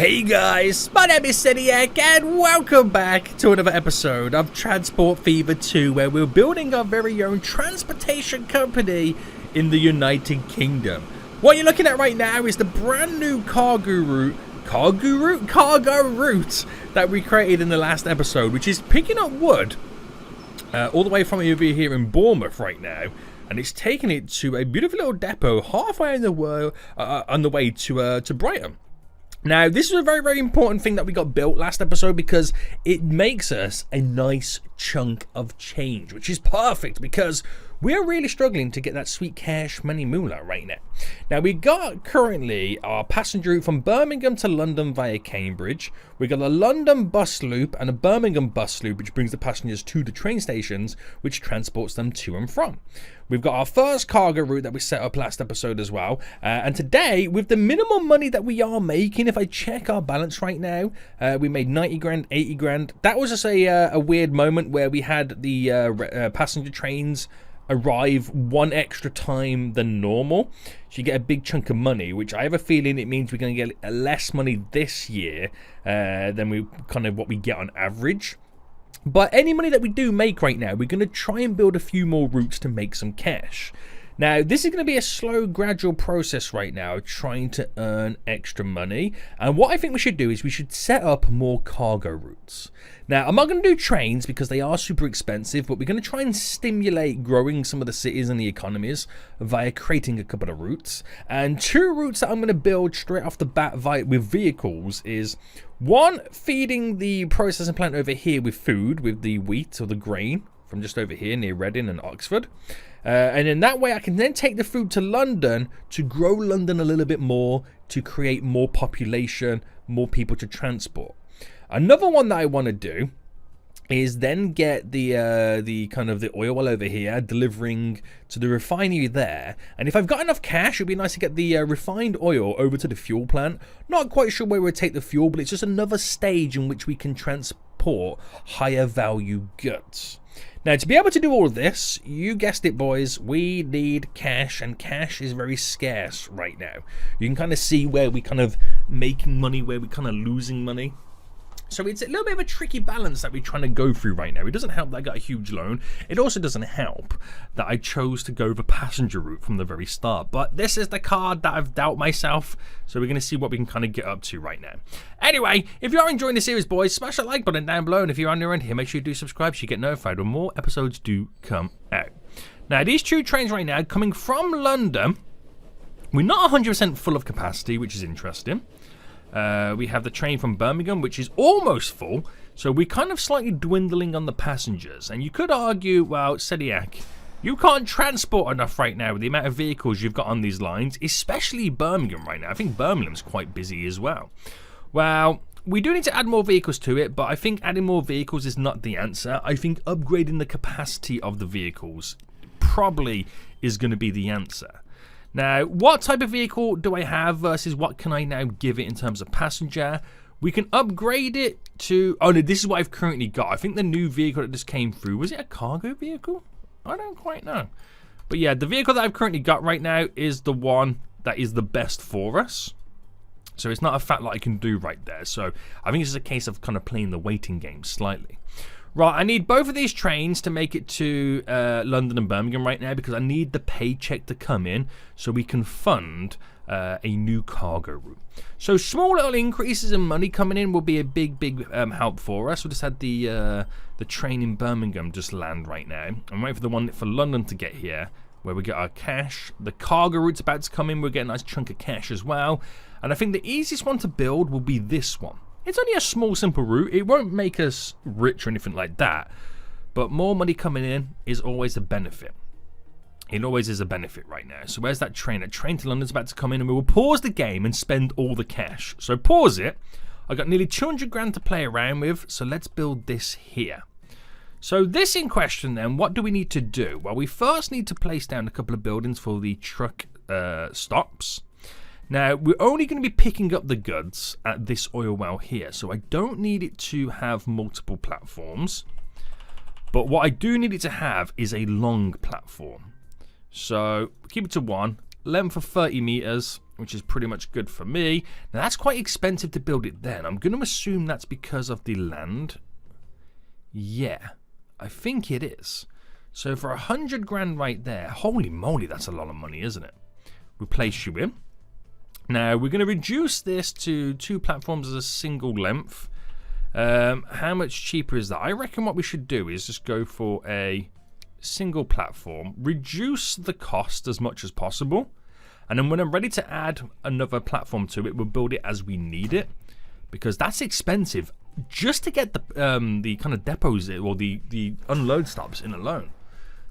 Hey guys, my name is Seniac and welcome back to another episode of Transport Fever 2, where we're building our very own transportation company in the United Kingdom. What you're looking at right now is the brand new cargo route that we created in the last episode, which is picking up wood all the way from over here in Bournemouth right now, and it's taking it to a beautiful little depot halfway on the way to Brighton. Now, this is a very, very important thing that we got built last episode because it makes us a nice chunk of change, which is perfect because we're really struggling to get that sweet cash money moolah right now. Now, we got currently our passenger route from Birmingham to London via Cambridge. We got a London bus loop and a Birmingham bus loop, which brings the passengers to the train stations, which transports them to and from. We've got our first cargo route that we set up last episode as well. And today, with the minimum money that we are making, if I check our balance right now, we made 90 grand, 80 grand. That was just a weird moment where we had the passenger trains arrive one extra time than normal, so you get a big chunk of money, which I have a feeling it means we're going to get less money this year than what we get on average. But any money that we do make right now, we're going to try and build a few more routes to make some cash. Now, this is going to be a slow, gradual process right now, trying to earn extra money. And what I think we should do is we should set up more cargo routes. Now, I'm not going to do trains because they are super expensive, but we're going to try and stimulate growing some of the cities and the economies via creating a couple of routes. And two routes that I'm going to build straight off the bat with vehicles is one, feeding the processing plant over here with food, with the wheat or the grain from just over here near Reading and Oxford. And in that way, I can then take the food to London to grow London a little bit more, to create more population, more people to transport. Another one that I want to do is then get the oil well over here, delivering to the refinery there. And if I've got enough cash, it'd be nice to get the refined oil over to the fuel plant. Not quite sure where we'll take the fuel, but it's just another stage in which we can transport higher value goods. Now, to be able to do all of this, you guessed it, boys, we need cash, and cash is very scarce right now. You can kind of see where we kind of making money, where we're kind of losing money. So it's a little bit of a tricky balance that we're trying to go through right now. It doesn't help that I got a huge loan. It also doesn't help that I chose to go the passenger route from the very start. But this is the card that I've dealt myself. So we're going to see what we can kind of get up to right now. Anyway, if you are enjoying the series, boys, smash that like button down below. And if you're on your end here, make sure you do subscribe so you get notified when more episodes do come out. Now, these two trains right now coming from London, we're not 100% full of capacity, which is interesting. We have the train from Birmingham, which is almost full, so we're kind of slightly dwindling on the passengers. And you could argue, well, Sediak, you can't transport enough right now with the amount of vehicles you've got on these lines, especially Birmingham right now. I think Birmingham's quite busy as well. Well, we do need to add more vehicles to it, but I think adding more vehicles is not the answer. I think upgrading the capacity of the vehicles probably is going to be the answer. Now, what type of vehicle do I have versus what can I now give it in terms of passenger? We can upgrade it to... Oh, no, this is what I've currently got. I think the new vehicle that just came through, was it a cargo vehicle? I don't quite know. But yeah, the vehicle that I've currently got right now is the one that is the best for us. So it's not a fact that I can do right there. So I think it's a case of kind of playing the waiting game slightly. Right, I need both of these trains to make it to London and Birmingham right now because I need the paycheck to come in so we can fund a new cargo route. So small little increases in money coming in will be a big help for us. We just had the train in Birmingham just land right now. I'm waiting for the one for London to get here where we get our cash. The cargo route's about to come in. We'll get a nice chunk of cash as well. And I think the easiest one to build will be this one. It's only a small, simple route. It won't make us rich or anything like that. But more money coming in is always a benefit. It always is a benefit right now. So where's that train? A train to London's about to come in and we will pause the game and spend all the cash. So pause it. I got nearly 200 grand to play around with. So let's build this here. So this in question then, what do we need to do? Well, we first need to place down a couple of buildings for the truck stops. Now, we're only going to be picking up the goods at this oil well here, so I don't need it to have multiple platforms. But what I do need it to have is a long platform. So, keep it to one, length of 30 meters, which is pretty much good for me. Now, that's quite expensive to build it then. I'm going to assume that's because of the land. Yeah, I think it is. So for 100 grand right there, holy moly, that's a lot of money, isn't it? We place you in. Now, we're going to reduce this to 2 platforms as a single length. How much cheaper is that? I reckon what we should do is just go for a single platform, reduce the cost as much as possible, and then when I'm ready to add another platform to it, we'll build it as we need it, because that's expensive just to get the kind of depots or the unload stops in alone.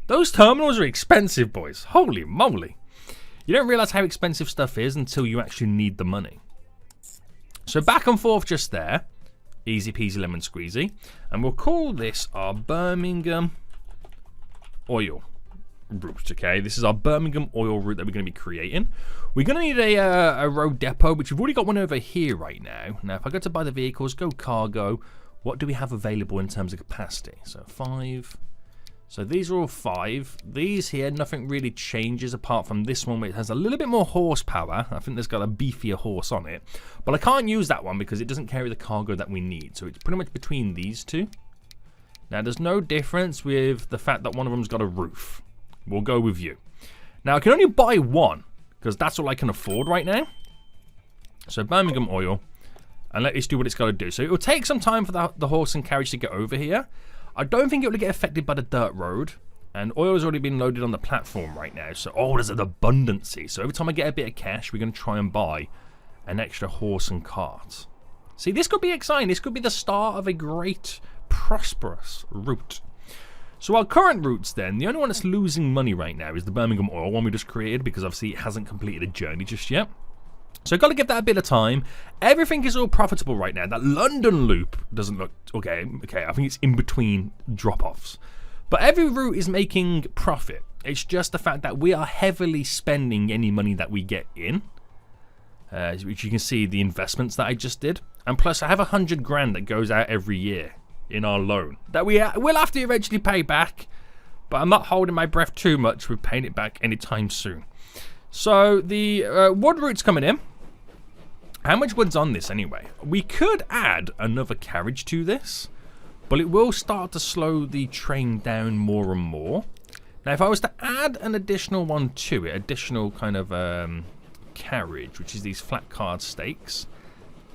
Those terminals are expensive, boys. Holy moly. You don't realize how expensive stuff is until you actually need the money. So back and forth just there. Easy peasy lemon squeezy. And we'll call this our Birmingham oil route, okay? This is our Birmingham oil route that we're going to be creating. We're going to need a road depot, which we've already got one over here right now. Now, if I go to buy the vehicles, go cargo, what do we have available in terms of capacity? So 5. So these are all 5. These here, nothing really changes apart from this one, which has a little bit more horsepower. I think there's got a beefier horse on it. But I can't use that one because it doesn't carry the cargo that we need. So it's pretty much between these 2. Now, there's no difference with the fact that one of them's got a roof. We'll go with you. Now, I can only buy one because that's all I can afford right now. So Birmingham oil. And let this do what it's got to do. So it will take some time for the horse and carriage to get over here. I don't think it will get affected by the dirt road. And oil has already been loaded on the platform right now. So, there's an abundancy. So every time I get a bit of cash, we're going to try and buy an extra horse and cart. See, this could be exciting. This could be the start of a great, prosperous route. So our current routes then, the only one that's losing money right now is the Birmingham oil one we just created, because obviously it hasn't completed a journey just yet. So I've got to give that a bit of time. Everything is all profitable right now. That London loop doesn't look... Okay, I think it's in between drop-offs. But every route is making profit. It's just the fact that we are heavily spending any money that we get in. Which you can see the investments that I just did. And plus I have 100 grand that goes out every year in our loan. That we will have to eventually pay back. But I'm not holding my breath too much with paying it back anytime soon. So the wood route's coming in. How much wood's on this anyway? We could add another carriage to this, but it will start to slow the train down more and more. Now, if I was to add an additional one to it, additional kind of carriage, which is these flat card stakes,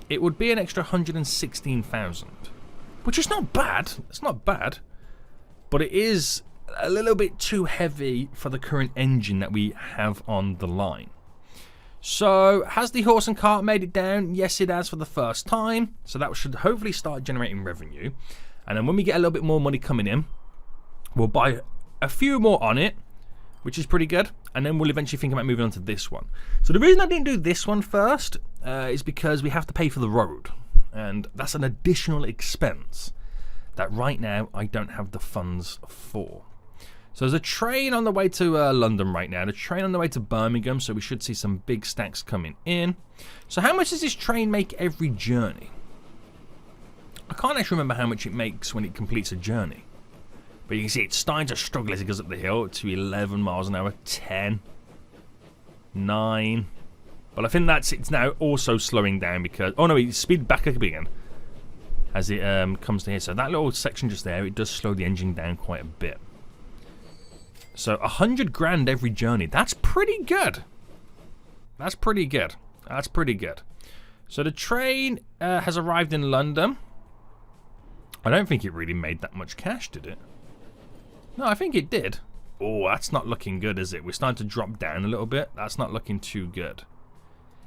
it would be an extra 116,000, which is not bad. It's not bad, but it is a little bit too heavy for the current engine that we have on the line. So, has the horse and cart made it down? Yes, it has for the first time. So that should hopefully start generating revenue. And then when we get a little bit more money coming in, we'll buy a few more on it, which is pretty good. And then we'll eventually think about moving on to this one. So the reason I didn't do this one first is because we have to pay for the road. And that's an additional expense that right now I don't have the funds for. So there's a train on the way to London right now. The train on the way to Birmingham, so we should see some big stacks coming in. So how much does this train make every journey? I can't actually remember how much it makes when it completes a journey. But you can see it's starting to struggle as it goes up the hill to 11 miles an hour, 10, 9. But I think it's now also slowing down because... Oh no, it's speed back up again as it comes to here. So that little section just there, it does slow the engine down quite a bit. So 100 grand every journey. That's pretty good. That's pretty good. That's pretty good. So the train has arrived in London. I don't think it really made that much cash, did it? No, I think it did. Oh, that's not looking good, is it? We're starting to drop down a little bit. That's not looking too good.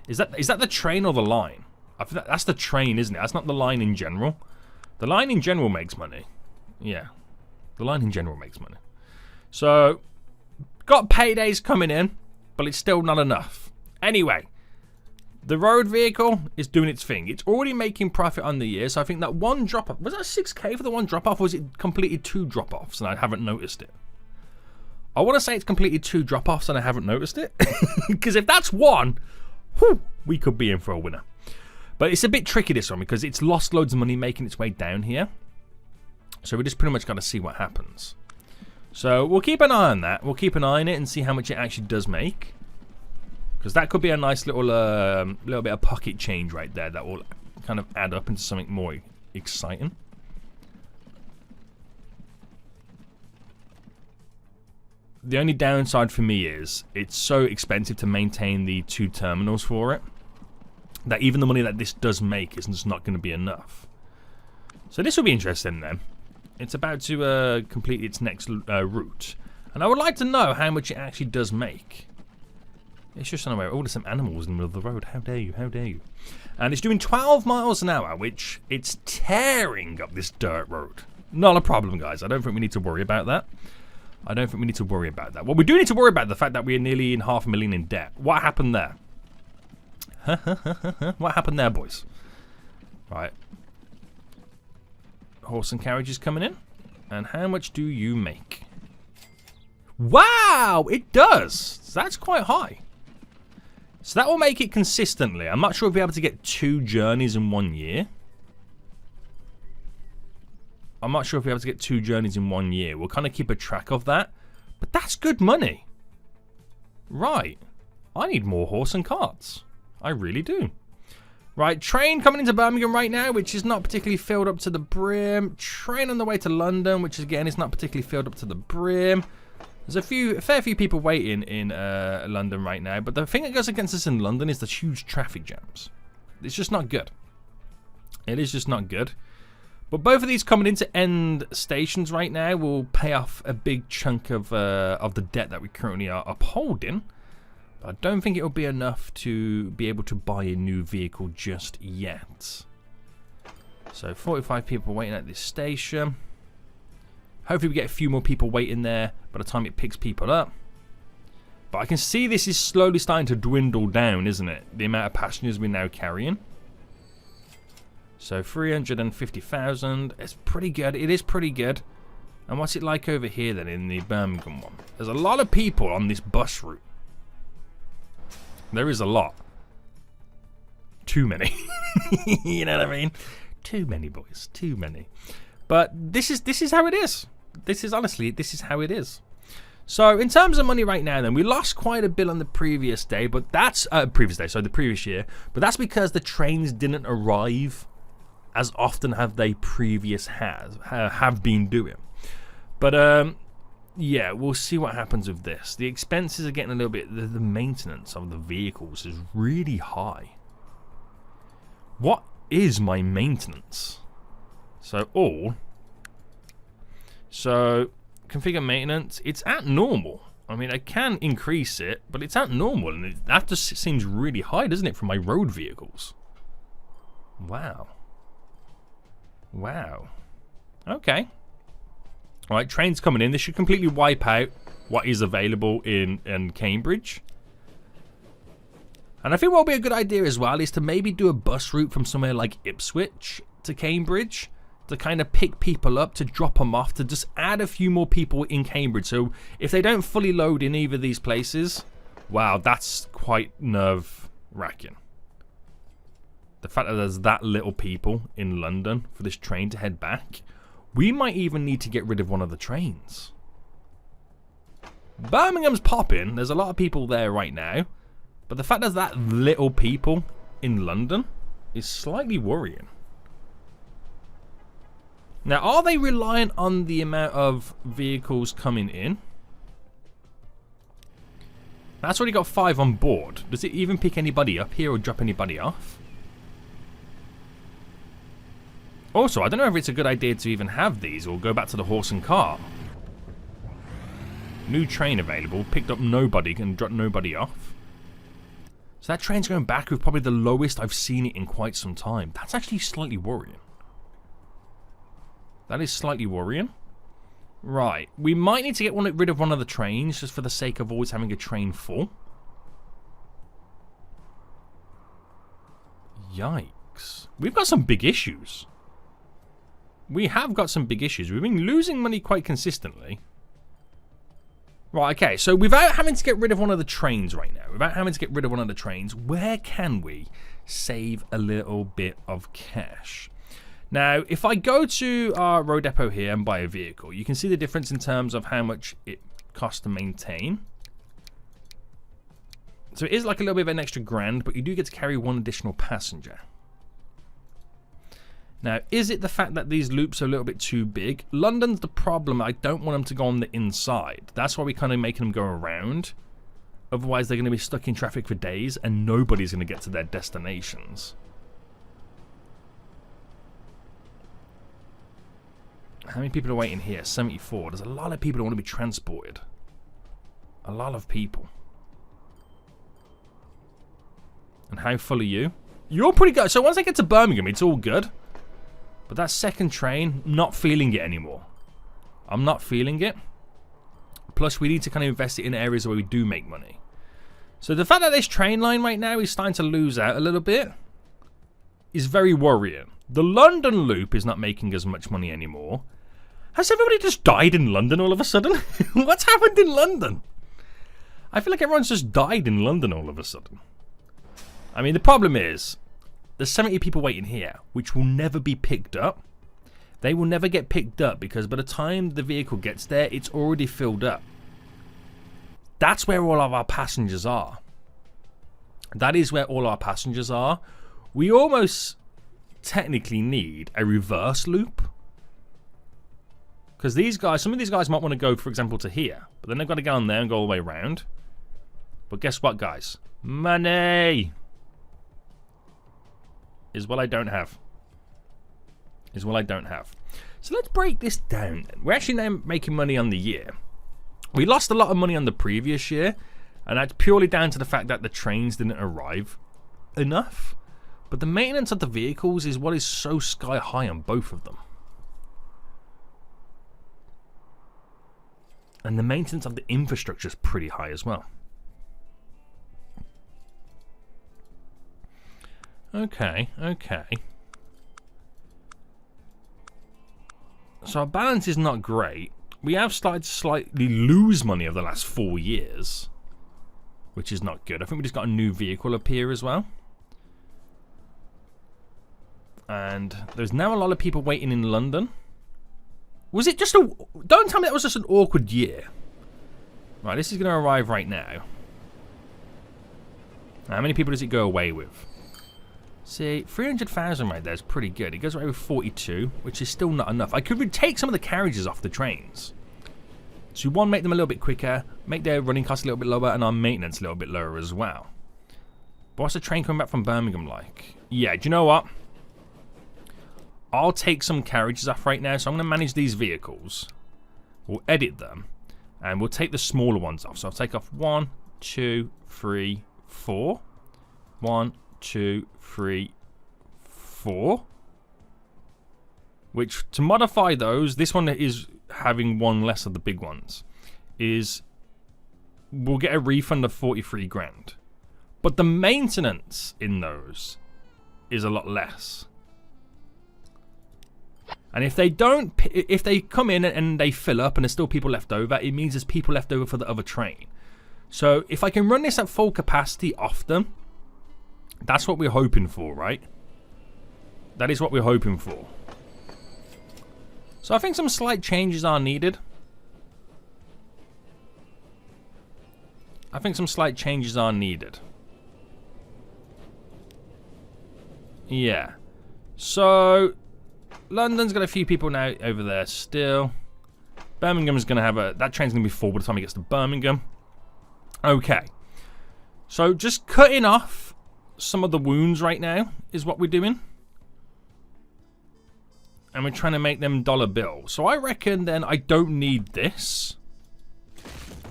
Is that the train or the line? I think that's the train, isn't it? That's not the line in general. The line in general makes money. Yeah. The line in general makes money. So, got paydays coming in, but it's still not enough. Anyway, the road vehicle is doing its thing. It's already making profit on the year, so I think that one drop-off... Was that 6k for the one drop-off, or was it completed 2 drop-offs and I haven't noticed it? I want to say it's completed 2 drop-offs and I haven't noticed it. Because if that's one, whew, we could be in for a winner. But it's a bit tricky, this one, because it's lost loads of money making its way down here. So we just pretty much got to see what happens. So we'll keep an eye on that. We'll keep an eye on it and see how much it actually does make. Because that could be a nice little little bit of pocket change right there that will kind of add up into something more exciting. The only downside for me is it's so expensive to maintain the 2 terminals for it that even the money that this does make is just not going to be enough. So this will be interesting then. It's about to complete its next route. And I would like to know how much it actually does make. It's just on the way. Oh, there's some animals in the middle of the road. How dare you? How dare you? And it's doing 12 miles an hour, which it's tearing up this dirt road. Not a problem, guys. I don't think we need to worry about that. I don't think we need to worry about that. What we do need to worry about the fact that we're nearly in $500,000 in debt. What happened there? What happened there, boys? Right. Horse and carriages coming in. And how much do you make? Wow, it does. That's quite high. So that will make it consistently. I'm not sure if we'll be able to get 2 journeys in 1 year. I'm not sure if we'll be able to get 2 journeys in 1 year. We'll kind of keep a track of that. But that's good money. Right. I need more horse and carts. I really do. Right, train coming into Birmingham right now, which is not particularly filled up to the brim. Train on the way to London, which again is not particularly filled up to the brim. There's a fair few people waiting in London right now, but the thing that goes against us in London is the huge traffic jams. It's just not good. It is just not good. But both of these coming into end stations right now will pay off a big chunk of the debt that we currently are upholding. But I don't think it will be enough to be able to buy a new vehicle just yet. So 45 people waiting at this station. Hopefully we get a few more people waiting there by the time it picks people up. But I can see this is slowly starting to dwindle down, isn't it? The amount of passengers we're now carrying. So 350,000. It's pretty good. It is pretty good. And what's it like over here then in the Birmingham one? There's a lot of people on this bus route. There is a lot. Too many. You know what I mean? Too many, boys. Too many. But this is how it is. This is how it is. So in terms of money right now then, we lost quite a bit on the previous day, but that's the previous year. But that's because the trains didn't arrive as often as they have been doing. But yeah, we'll see what happens with this. The expenses are getting a little bit, the maintenance of the vehicles is really high. What is my maintenance? So configure maintenance, it's at normal. I mean, I can increase it, but it's at normal, and that just seems really high, doesn't it, for my road vehicles? Wow. Wow. Okay. All right, trains coming in. This should completely wipe out what is available in Cambridge. And I think what would be a good idea as well is to maybe do a bus route from somewhere like Ipswich to Cambridge to kind of pick people up, to drop them off, to just add a few more people in Cambridge. So if they don't fully load in either of these places, wow, that's quite nerve-wracking. The fact that there's that little people in London for this train to head back. We might even need to get rid of one of the trains. Birmingham's popping. There's a lot of people there right now. But the fact there's that little people in London is slightly worrying. Now, are they reliant on the amount of vehicles coming in? That's already got 5 on board. Does it even pick anybody up here or drop anybody off? Also, I don't know if it's a good idea to even have these or go back to the horse and cart. New train available. Picked up nobody and dropped nobody off. So that train's going back with probably the lowest I've seen it in quite some time. That's actually slightly worrying. That is slightly worrying. Right. We might need to get rid of one of the trains just for the sake of always having a train full. Yikes. We've got some big issues. We have got some big issues. We've been losing money quite consistently. Right, okay, so without having to get rid of one of the trains right now, where can we save a little bit of cash? Now, if I go to our road depot here and buy a vehicle, you can see the difference in terms of how much it costs to maintain. So it is like a little bit of an extra grand, but you do get to carry one additional passenger. Now, is it the fact that these loops are a little bit too big? London's the problem. I don't want them to go on the inside. That's why we're kind of making them go around. Otherwise, they're going to be stuck in traffic for days, and nobody's going to get to their destinations. How many people are waiting here? 74. There's a lot of people who want to be transported. A lot of people. And how full are you? You're pretty good. So once I get to Birmingham, it's all good. But that second train, not feeling it anymore. I'm not feeling it. Plus, we need to kind of invest it in areas where we do make money. So the fact that this train line right now is starting to lose out a little bit is very worrying. The London loop is not making as much money anymore. Has everybody just died in London all of a sudden? What's happened in London? I feel like everyone's just died in London all of a sudden. I mean, the problem is, there's 70 people waiting here, which will never be picked up. They will never get picked up because by the time the vehicle gets there, it's already filled up. That's where all of our passengers are. That is where all our passengers are. We almost technically need a reverse loop. Because these guys, some of these guys might want to go, for example, to here. But then they've got to go on there and go all the way around. But guess what, guys? Money is what I don't have. Is what I don't have. So let's break this down then. We're actually now making money on the year. We lost a lot of money on the previous year. And that's purely down to the fact that the trains didn't arrive enough. But the maintenance of the vehicles is what is so sky high on both of them. And the maintenance of the infrastructure is pretty high as well. Okay. So our balance is not great. We have started to slightly lose money over the last 4 years. Which is not good. I think we just got a new vehicle up here as well. And there's now a lot of people waiting in London. Was it just a... Don't tell me that was just an awkward year. Right, this is going to arrive right now. How many people does it go away with? See, 300,000 right there is pretty good. It goes away with 42, which is still not enough. I could take some of the carriages off the trains. So one, make them a little bit quicker, make their running costs a little bit lower, and our maintenance a little bit lower as well. But what's the train coming back from Birmingham like? Yeah, do you know what? I'll take some carriages off right now, so I'm going to manage these vehicles. We'll edit them, and we'll take the smaller ones off. So I'll take off 1, 2, 3, 4. 1, 2, 3, 4. Which, to modify those, this one is having one less of the big ones. We'll get a refund of 43 grand. But the maintenance in those is a lot less. And if they come in and they fill up and there's still people left over, it means there's people left over for the other train. So if I can run this at full capacity often, that's what we're hoping for, right? That is what we're hoping for. So I think some slight changes are needed. Yeah. So London's got a few people now over there still. Birmingham's going to have that train's going to be full by the time it gets to Birmingham. Okay. So just cutting off some of the wounds right now is what we're doing. And we're trying to make them dollar bills. So I reckon then I don't need this.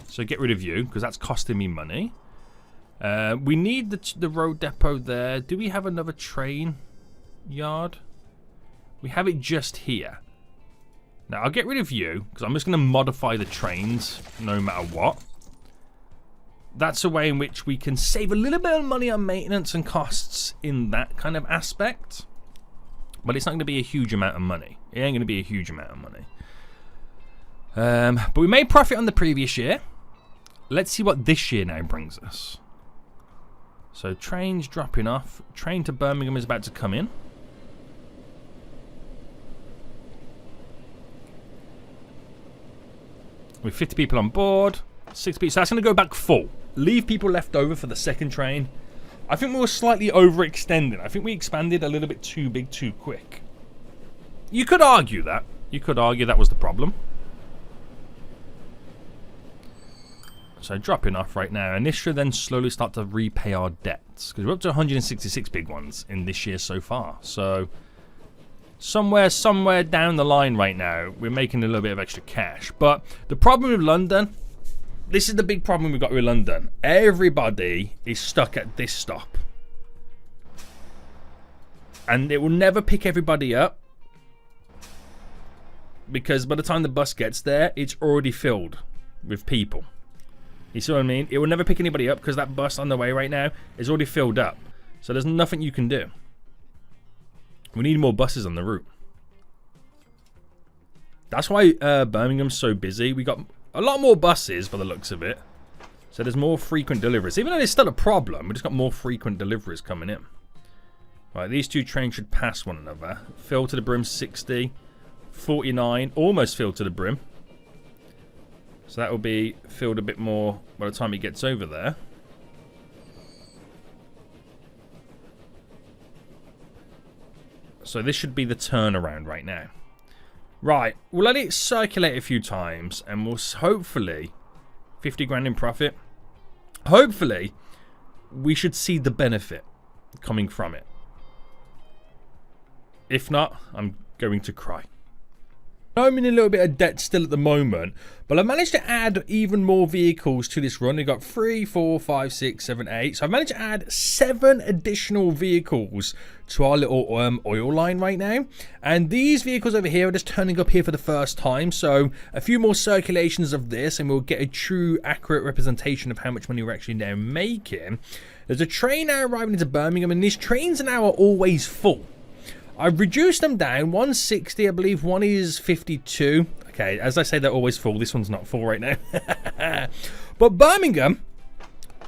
So get rid of you, because that's costing me money. We need the road depot there. Do we have another train yard? We have it just here. Now, I'll get rid of you, because I'm just going to modify the trains no matter what. That's a way in which we can save a little bit of money on maintenance and costs in that kind of aspect. But it's not going to be a huge amount of money. It ain't going to be a huge amount of money. But we made profit on the previous year. Let's see what this year now brings us. So trains dropping off. Train to Birmingham is about to come in. With 50 people on board. 6 people. So that's going to go back full. leave people left over for the second train. I think we were slightly overextending. I think we expanded a little bit too big too quick. You could argue that. You could argue that was the problem. So dropping off right now, and this should then slowly start to repay our debts, because we're up to 166 big ones in this year so far. So somewhere down the line right now, we're making a little bit of extra cash. But the problem with London, this is the big problem we've got with London. Everybody is stuck at this stop, and it will never pick everybody up, because by the time the bus gets there, it's already filled with people. You see what I mean? It will never pick anybody up because that bus on the way right now is already filled up. So there's nothing you can do. We need more buses on the route. That's why Birmingham's so busy. We got a lot more buses by the looks of it. So there's more frequent deliveries. Even though there's still a problem, we just got more frequent deliveries coming in. Right, these two trains should pass one another. Fill to the brim 60. 49. Almost filled to the brim. So that will be filled a bit more by the time he gets over there. So this should be the turnaround right now. Right, we'll let it circulate a few times and we'll hopefully 50 grand in profit. Hopefully we should see the benefit coming from it. If not, I'm going to cry. I'm in a little bit of debt still at the moment, but I managed to add even more vehicles to this run. I got 3, 4, 5, 6, 7, 8. So I've managed to add 7 additional vehicles to our little oil line right now. And these vehicles over here are just turning up here for the first time. So a few more circulations of this and we'll get a true, accurate representation of how much money we're actually now making. There's a train now arriving into Birmingham, and these trains now are always full. I've reduced them down, 160, I believe one is 52. Okay, as I say, they're always full. This one's not full right now. But Birmingham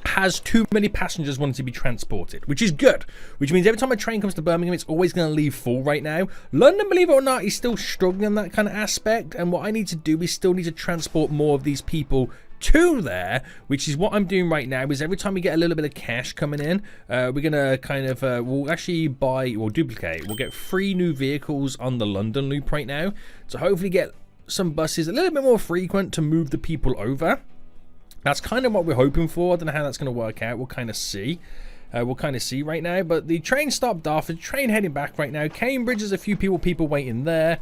has too many passengers wanting to be transported, which is good. Which means every time a train comes to Birmingham, it's always going to leave full right now. London, believe it or not, is still struggling in that kind of aspect. And what I need to do is still need to transport more of these people to there, which is what I'm doing right now. Is every time we get a little bit of cash coming in, we're gonna kind of we'll actually duplicate. We'll get 3 new vehicles on the London loop right now to hopefully get some buses a little bit more frequent to move the people over. That's kind of what we're hoping for. I don't know how that's going to work out. We'll kind of see. Right now. But the train stopped off. The train heading back right now. Cambridge, there's a few people waiting there,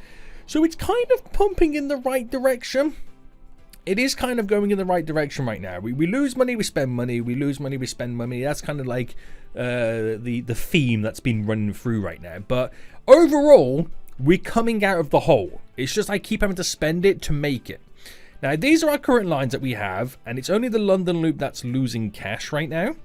so it's kind of pumping in the right direction. It is kind of going in the right direction right now. We lose money, we spend money. We lose money, we spend money. That's kind of like the theme that's been running through right now. But overall, we're coming out of the hole. It's just I keep having to spend it to make it. Now, these are our current lines that we have, and it's only the London loop that's losing cash right now.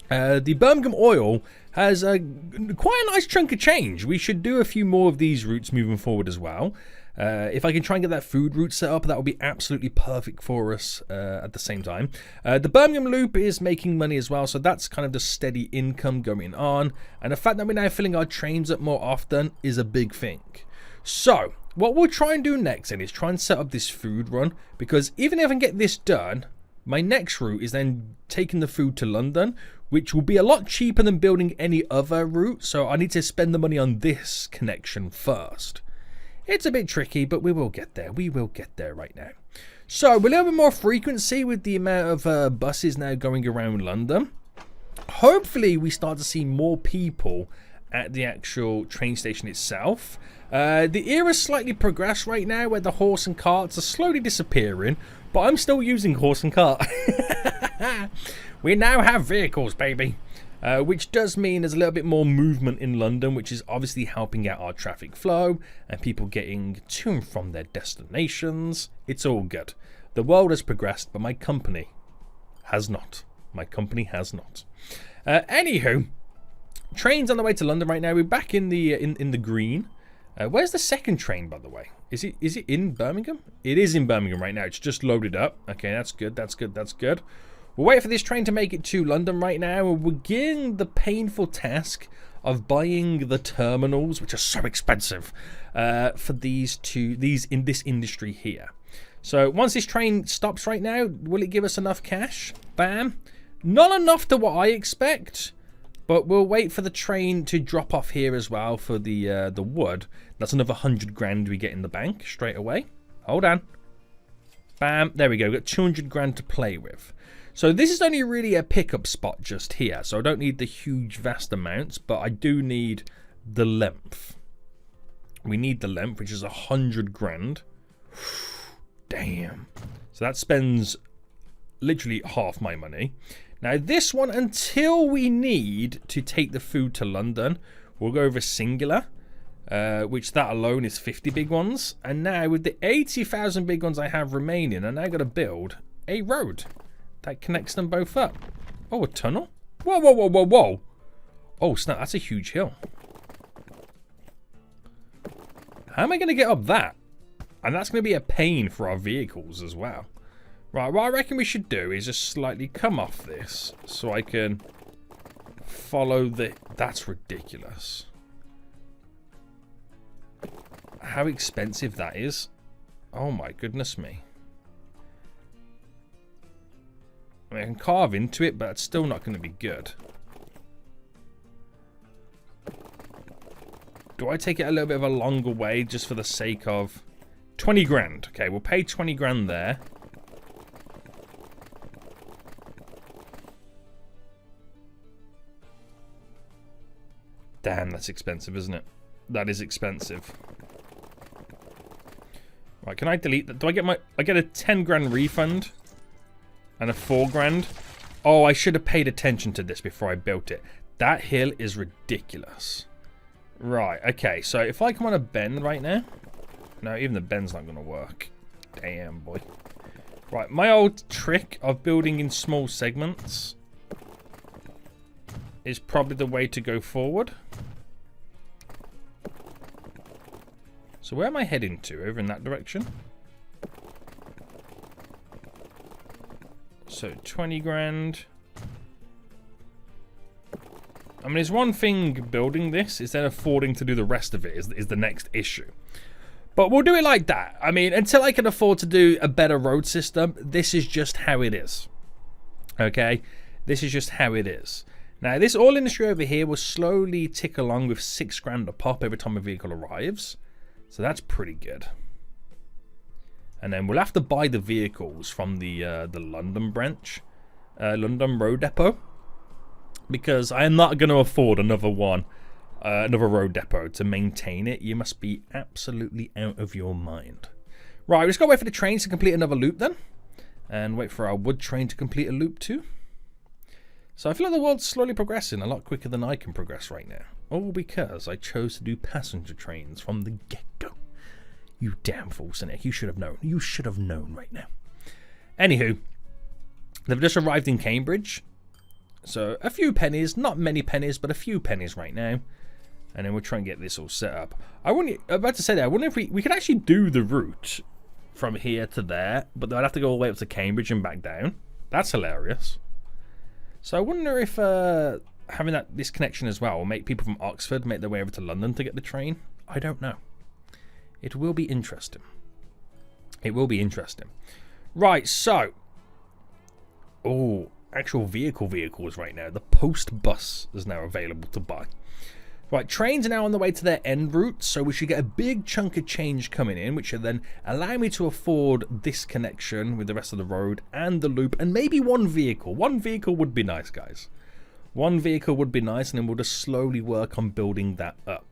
The Birmingham Oil has quite a nice chunk of change. We should do a few more of these routes moving forward as well. If I can try and get that food route set up, that would be absolutely perfect for us at the same time. The Birmingham Loop is making money as well, so that's kind of the steady income going on. And the fact that we're now filling our trains up more often is a big thing. So, what we'll try and do next then is try and set up this food run, because even if I can get this done, my next route is then taking the food to London, which will be a lot cheaper than building any other route, so I need to spend the money on this connection first. It's a bit tricky, but we will get there. We will get there right now. So, we're a little bit more frequency with the amount of buses now going around London. Hopefully, we start to see more people at the actual train station itself. The era's slightly progressed right now, where the horse and carts are slowly disappearing, but I'm still using horse and cart. We now have vehicles, baby. Which does mean there's a little bit more movement in London, which is obviously helping out our traffic flow and people getting to and from their destinations. It's all good. The world has progressed, but my company has not. My company has not. Anywho, trains on the way to London right now. We're back in the green. Where's the second train, by the way? Is it in Birmingham? It is in Birmingham right now. It's just loaded up. Okay, that's good. That's good. That's good. We'll wait for this train to make it to London right now, and we'll begin the painful task of buying the terminals, which are so expensive, for these in this industry here. So once this train stops right now, will it give us enough cash? Bam. Not enough to what I expect, but we'll wait for the train to drop off here as well for the wood. That's another 100 grand we get in the bank straight away. Hold on. Bam. There we go. We've got 200 grand to play with. So this is only really a pickup spot just here. So I don't need the huge vast amounts, but I do need the length. We need the length, which is 100 grand. Damn. So that spends literally half my money. Now this one, until we need to take the food to London, we'll go over singular, which that alone is 50 big ones. And now with the 80,000 big ones I have remaining, I'm now going to build a road that connects them both up. Oh, a tunnel? Whoa, whoa, whoa, whoa, whoa. Oh, snap, that's a huge hill. How am I going to get up that? And that's going to be a pain for our vehicles as well. Right, what I reckon we should do is just slightly come off this so I can follow the... That's ridiculous. How expensive that is. Oh my goodness me. I mean, I can carve into it, but it's still not going to be good. Do I take it a little bit of a longer way just for the sake of 20 grand? Okay, we'll pay 20 grand there. Damn, that's expensive, isn't it? That is expensive. Right, can I delete that? Do I get I get a 10 grand refund and a 4 grand? Oh, I should have paid attention to this before I built it. That hill is ridiculous. Right, okay, so if I come on a bend right now... No, even the bend's not going to work. Damn, boy. Right, my old trick of building in small segments is probably the way to go forward. So where am I heading to? Over in that direction? So 20 grand. I mean, there's one thing building this, is then affording to do the rest of it is the next issue. But we'll do it like that. I mean, until I can afford to do a better road system, this is just how it is. Okay? This is just how it is. Now, this oil industry over here will slowly tick along with 6 grand a pop every time a vehicle arrives. So that's pretty good. And then we'll have to buy the vehicles from the London branch. London Road Depot. Because I am not going to afford another one. Another road depot to maintain it. You must be absolutely out of your mind. Right, we're just going to wait for the trains to complete another loop then. And wait for our wood train to complete a loop too. So I feel like the world's slowly progressing a lot quicker than I can progress right now. All because I chose to do passenger trains from the get-go. You damn fool, Cynic. You should have known. You should have known right now. Anywho, they've just arrived in Cambridge. So a few pennies, not many pennies, but a few pennies right now. And then we'll try and get this all set up. I'm about to say that, I wonder if we could actually do the route from here to there, but I'd have to go all the way up to Cambridge and back down. That's hilarious. So I wonder if having this connection as well will make people from Oxford make their way over to London to get the train. I don't know. It will be interesting. It will be interesting. Right, so. Oh, actual vehicles right now. The post bus is now available to buy. Right, trains are now on the way to their end route, so we should get a big chunk of change coming in, which will then allow me to afford this connection with the rest of the road and the loop, and maybe one vehicle. One vehicle would be nice, guys. One vehicle would be nice, and then we'll just slowly work on building that up.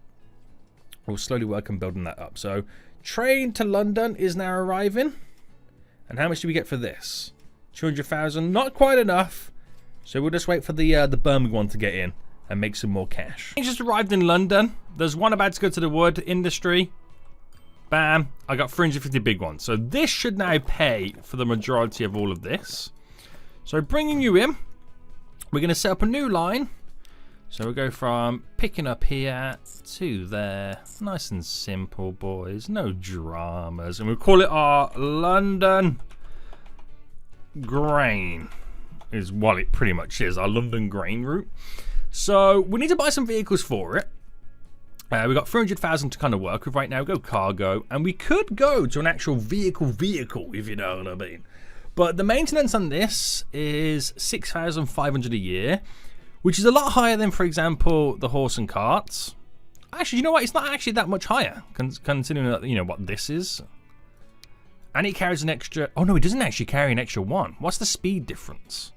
We'll slowly work on building that up. So, train to London is now arriving. And how much do we get for this? 200,000, not quite enough. So we'll just wait for the Birmingham one to get in and make some more cash. He just arrived in London. There's one about to go to the wood industry. Bam. I got 350 big ones. So this should now pay for the majority of all of this. So bringing you in, we're going to set up a new line. So we'll go from picking up here to there. Nice and simple, boys. No dramas. And we'll call it our London Grain. Is what it pretty much is. Our London Grain route. So we need to buy some vehicles for it. We've got 300,000 to kind of work with right now. Go cargo. And we could go to an actual vehicle, if you know what I mean. But the maintenance on this is 6,500 a year, which is a lot higher than, for example, the horse and carts. Actually, you know what? It's not actually that much higher, considering that, you know, what this is. And it carries an extra... Oh, no, it doesn't actually carry an extra one. What's the speed difference?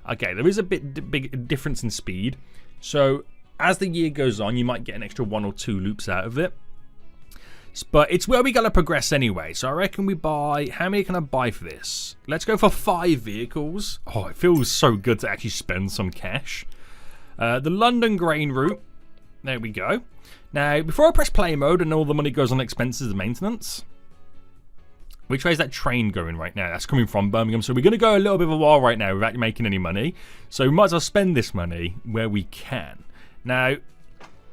Okay, there is a big difference in speed. So... as the year goes on, you might get an extra 1 or 2 loops out of it. But it's where we got to progress anyway. So I reckon we buy... how many can I buy for this? Let's go for 5 vehicles. Oh, it feels so good to actually spend some cash. The London grain route. There we go. Now, before I press play mode and all the money goes on expenses and maintenance... which way is that train going right now? That's coming from Birmingham. So we're going to go a little bit of a while right now without making any money. So we might as well spend this money where we can. Now,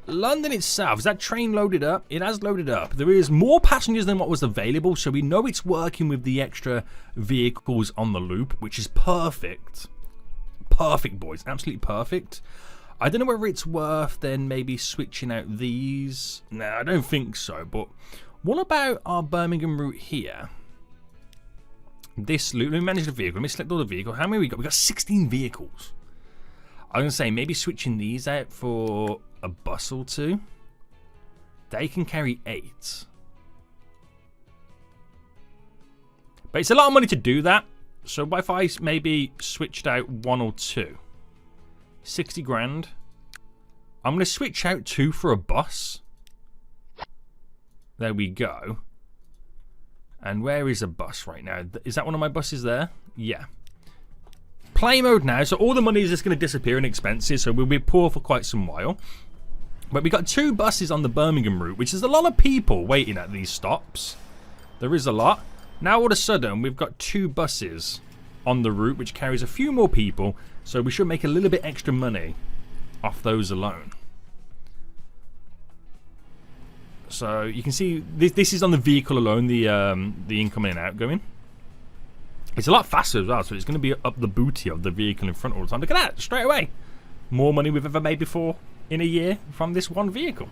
London itself, is that train loaded up? It has loaded up. There is more passengers than what was available, so we know it's working with the extra vehicles on the loop, which is perfect. Perfect, boys. Absolutely perfect. I don't know whether it's worth then maybe switching out these. No, I don't think so, but what about our Birmingham route here? This loop, let me manage the vehicle. Let me select all the vehicle. How many we got? We got 16 vehicles. I was going to say, maybe switching these out for a bus or 2. They can carry 8. But it's a lot of money to do that. So what if I maybe switched out 1 or 2? 60 grand. I'm going to switch out 2 for a bus. There we go. And where is a bus right now? Is that one of my buses there? Yeah. Play mode now, so all the money is just going to disappear in expenses, so we'll be poor for quite some while. But we got 2 buses on the Birmingham route, which is a lot of people waiting at these stops. There is a lot. Now all of a sudden, we've got 2 buses on the route, which carries a few more people, so we should make a little bit extra money off those alone. So you can see this is on the vehicle alone, the incoming and outgoing. It's a lot faster as well, so it's going to be up the booty of the vehicle in front all the time. Look at that, straight away. More money we've ever made before in a year from this one vehicle.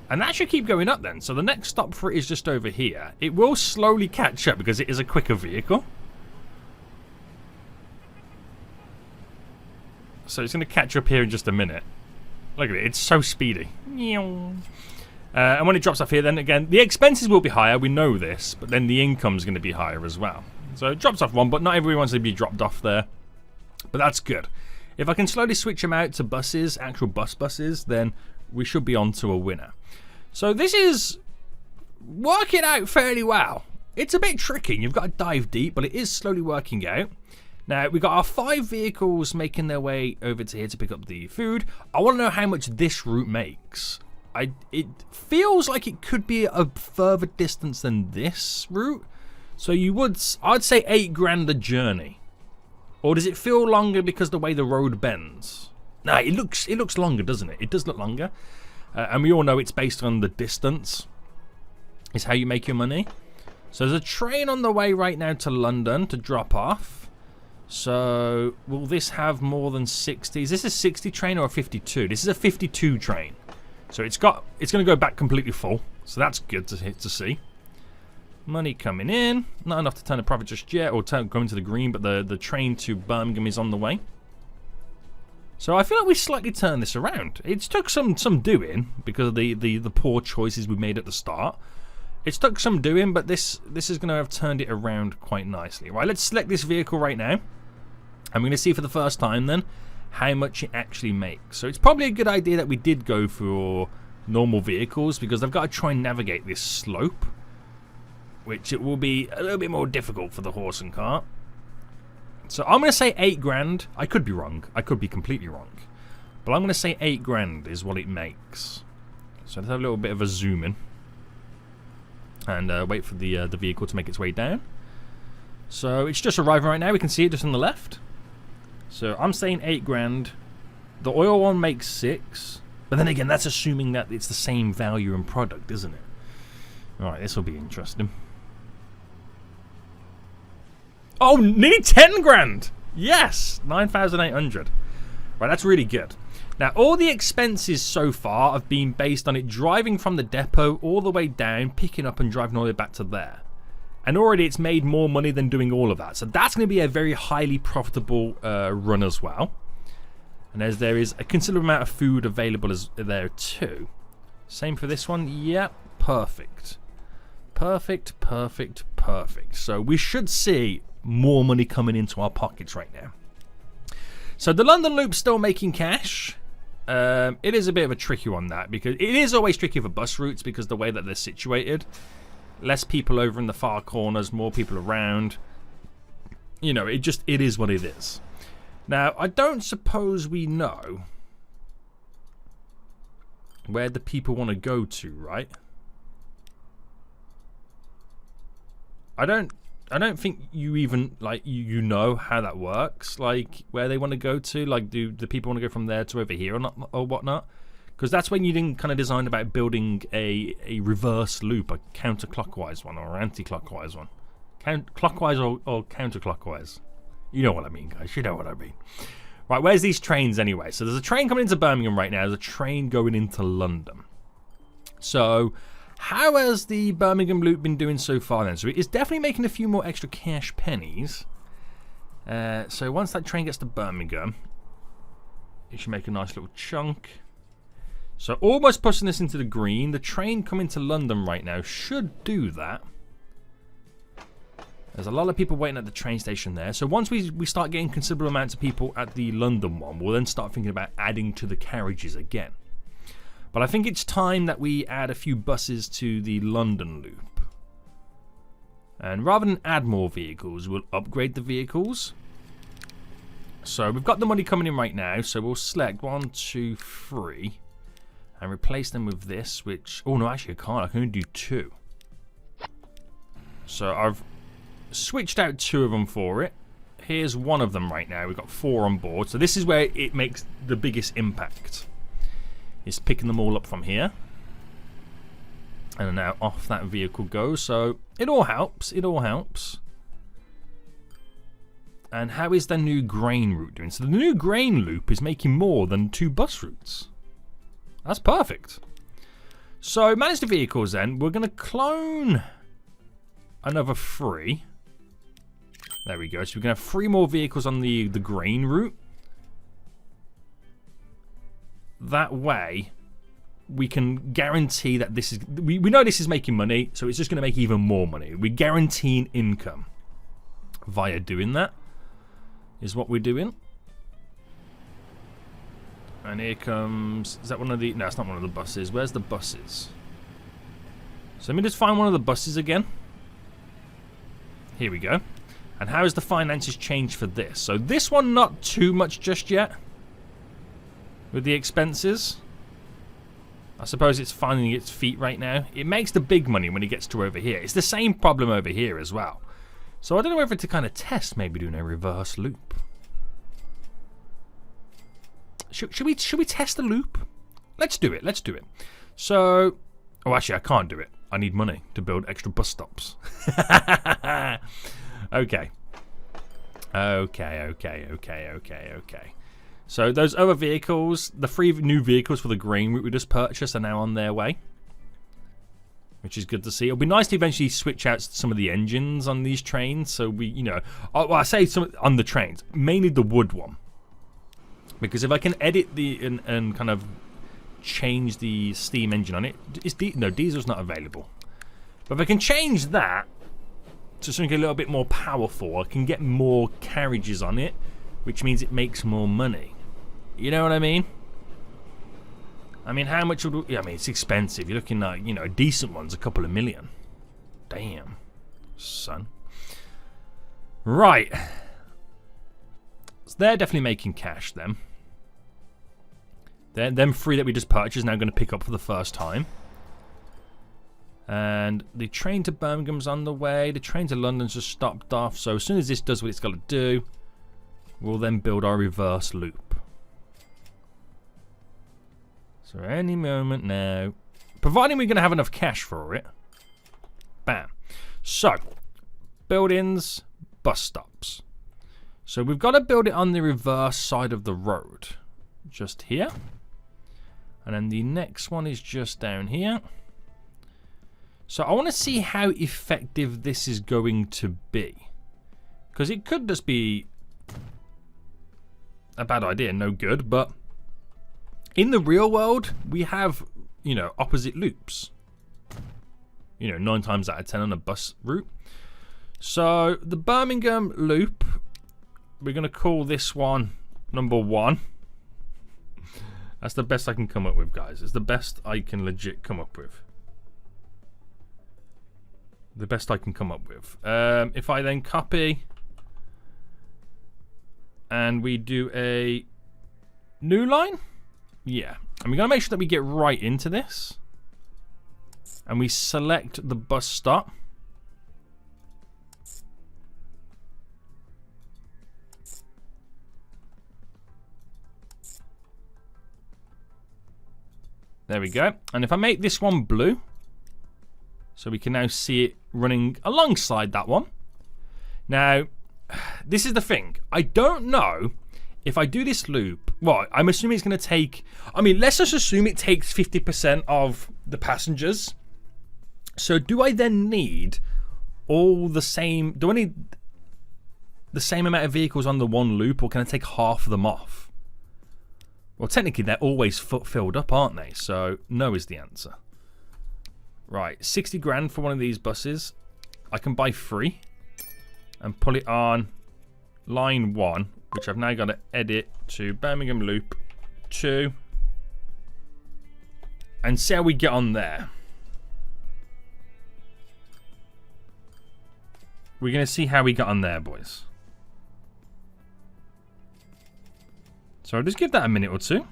And that should keep going up then. So the next stop for it is just over here. It will slowly catch up because it is a quicker vehicle. So it's going to catch up here in just a minute. Look at it, it's so speedy. And when it drops off here, then again, the expenses will be higher, we know this, but then the income's going to be higher as well. So it drops off 1, but not everyone's going to be dropped off there. But that's good. If I can slowly switch them out to buses, actual buses, then we should be on to a winner. So this is working out fairly well. It's a bit tricky, you've got to dive deep, but it is slowly working out. Now, we've got our 5 vehicles making their way over to here to pick up the food. I want to know how much this route makes. It feels like it could be a further distance than this route. So I'd say 8 grand a journey. Or does it feel longer because the way the road bends? Nah, it looks longer, doesn't it? It does look longer. And we all know it's based on the distance. Is how you make your money. So there's a train on the way right now to London to drop off. So will this have more than 60? Is this a 60 train or a 52? This is a 52 train. So it's going to go back completely full. So that's good to see. Money coming in. Not enough to turn a profit just yet or go into the green, but the train to Birmingham is on the way. So I feel like we slightly turned this around. It's took some doing because of the poor choices we made at the start. It's took some doing, but this is going to have turned it around quite nicely. Right, let's select this vehicle right now. I'm going to see for the first time then how much it actually makes. So it's probably a good idea that we did go for normal vehicles because they've got to try and navigate this slope, which it will be a little bit more difficult for the horse and cart. So I'm going to say 8 grand. I could be wrong. I could be completely wrong. But I'm going to say 8 grand is what it makes. So let's have a little bit of a zoom in. And wait for the vehicle to make its way down. So it's just arriving right now. We can see it just on the left. So I'm saying 8 grand. The oil one makes 6. But then again, that's assuming that it's the same value and product, isn't it? Alright, this will be interesting. Oh, nearly 10 grand! Yes! 9,800. Right, that's really good. Now, all the expenses so far have been based on it driving from the depot all the way down, picking up and driving all the way back to there. And already it's made more money than doing all of that. So that's going to be a very highly profitable run as well. And as there is a considerable amount of food available there too. Same for this one. Yep, perfect. Perfect, perfect, perfect. So we should see more money coming into our pockets right now. So the London Loop's still making cash. It is a bit of a tricky one, that, because it is always tricky for bus routes because the way that they're situated. Less people over in the far corners, more people around. You know, it is what it is. Now, I don't suppose we know where the people want to go to, right? I don't think you even, like, you know how that works, like, where they want to go to. Like, do the people want to go from there to over here or whatnot? Because that's when you didn't kind of design about building a reverse loop, a counterclockwise one or an anti-clockwise one. Clockwise or counterclockwise. You know what I mean, guys. You know what I mean. Right, where's these trains anyway? So there's a train coming into Birmingham right now. There's a train going into London. So how has the Birmingham loop been doing so far then? So it's definitely making a few more extra cash pennies. So once that train gets to Birmingham, it should make a nice little chunk. So almost pushing this into the green. The train coming to London right now should do that. There's a lot of people waiting at the train station there. So once we start getting considerable amounts of people at the London one, we'll then start thinking about adding to the carriages again. But I think it's time that we add a few buses to the London loop. And rather than add more vehicles, we'll upgrade the vehicles. So we've got the money coming in right now. So we'll select 1, 2, 3. And replace them with this, which... Oh, no, actually I can't. I can only do 2. So I've switched out 2 of them for it. Here's one of them right now. We've got 4 on board. So this is where it makes the biggest impact. It's picking them all up from here. And now off that vehicle goes. So it all helps. It all helps. And how is the new grain route doing? So the new grain loop is making more than 2 bus routes. That's perfect. So manage the vehicles then. We're going to clone another 3. There we go. So we're going to have 3 more vehicles on the grain route. That way, we can guarantee that this is... We know this is making money, so it's just going to make even more money. We're guaranteeing income via doing that, is what we're doing. And here comes... Is that one of the... No, it's not one of the buses. Where's the buses? So let me just find one of the buses again. Here we go. And how has the finances changed for this? So this one, not too much just yet. With the expenses. I suppose it's finding its feet right now. It makes the big money when it gets to over here. It's the same problem over here as well. So I don't know whether to kind of test maybe doing a reverse loop. Should we test the loop? Let's do it. Let's do it. So... Oh, actually, I can't do it. I need money to build extra bus stops. Okay. Okay. So those other vehicles, the 3 new vehicles for the grain route we just purchased are now on their way. Which is good to see. It'll be nice to eventually switch out some of the engines on these trains. So we, you know... well, I say some on the trains. Mainly the wood one. Because if I can edit the... And kind of change the steam engine on it... No, diesel's not available. But if I can change that to something a little bit more powerful, I can get more carriages on it. Which means it makes more money. You know what I mean? I mean, how much would... I mean, it's expensive. You're looking at, you know, a decent one's a couple of million. Damn, son. Right. So they're definitely making cash, then. Them 3 that we just purchased now going to pick up for the first time. And the train to Birmingham's on the way. The train to London's just stopped off. So as soon as this does what it's got to do, we'll then build our reverse loop. So any moment now, providing we're going to have enough cash for it. Bam. So, buildings, bus stops. So we've got to build it on the reverse side of the road. just here. And then the next one is just down here. So I want to see how effective this is going to be. Because it could just be a bad idea, no good. But in the real world, we have, you know, opposite loops. You know, 9 times out of 10 on a bus route. So the Birmingham loop, we're going to call this one number 1. That's the best I can come up with, guys. It's the best I can legit come up with. The best I can come up with. If I then copy and we do a new line, yeah, and we're gonna make sure that we get right into this, and we select the bus stop. There we go. And if I make this one blue, so we can now see it running alongside that one. Now, this is the thing. I don't know if I do this loop. Well, I'm assuming it's going to take... I mean, let's just assume it takes 50% of the passengers. So do I then need all the same... Do I need the same amount of vehicles on the one loop, or can I take half of them off? Well, technically, they're always filled up, aren't they? So no is the answer. Right, 60 grand for one of these buses. I can buy 3 and pull it on line 1, which I've now got to edit to Birmingham Loop 2. And see how we get on there. We're going to see how we got on there, boys. So I'll just give that a minute or two.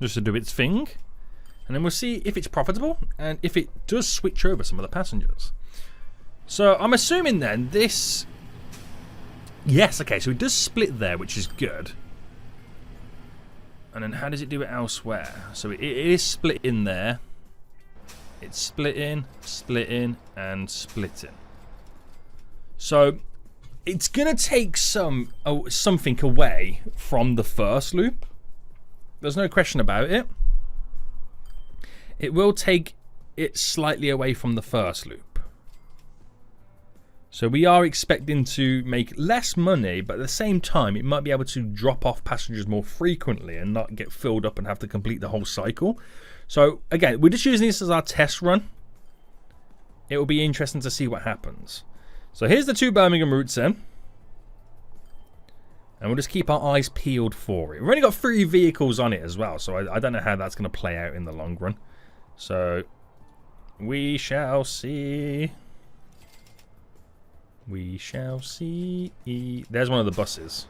Just to do its thing, and then we'll see if it's profitable and if it does switch over some of the passengers. So I'm assuming then this, yes, okay, so it does split there, which is good. And then how does it do it elsewhere? So it is split in there. It's splitting, splitting, and splitting. So it's gonna take something away from the first loop. There's no question about it. It will take it slightly away from the first loop. So we are expecting to make less money, but at the same time, it might be able to drop off passengers more frequently and not get filled up and have to complete the whole cycle. So again, we're just using this as our test run. It will be interesting to see what happens. So here's the 2 Birmingham routes in. And we'll just keep our eyes peeled for it. We've only got 3 vehicles on it as well, so I don't know how that's going to play out in the long run. So we shall see. We shall see. There's one of the buses.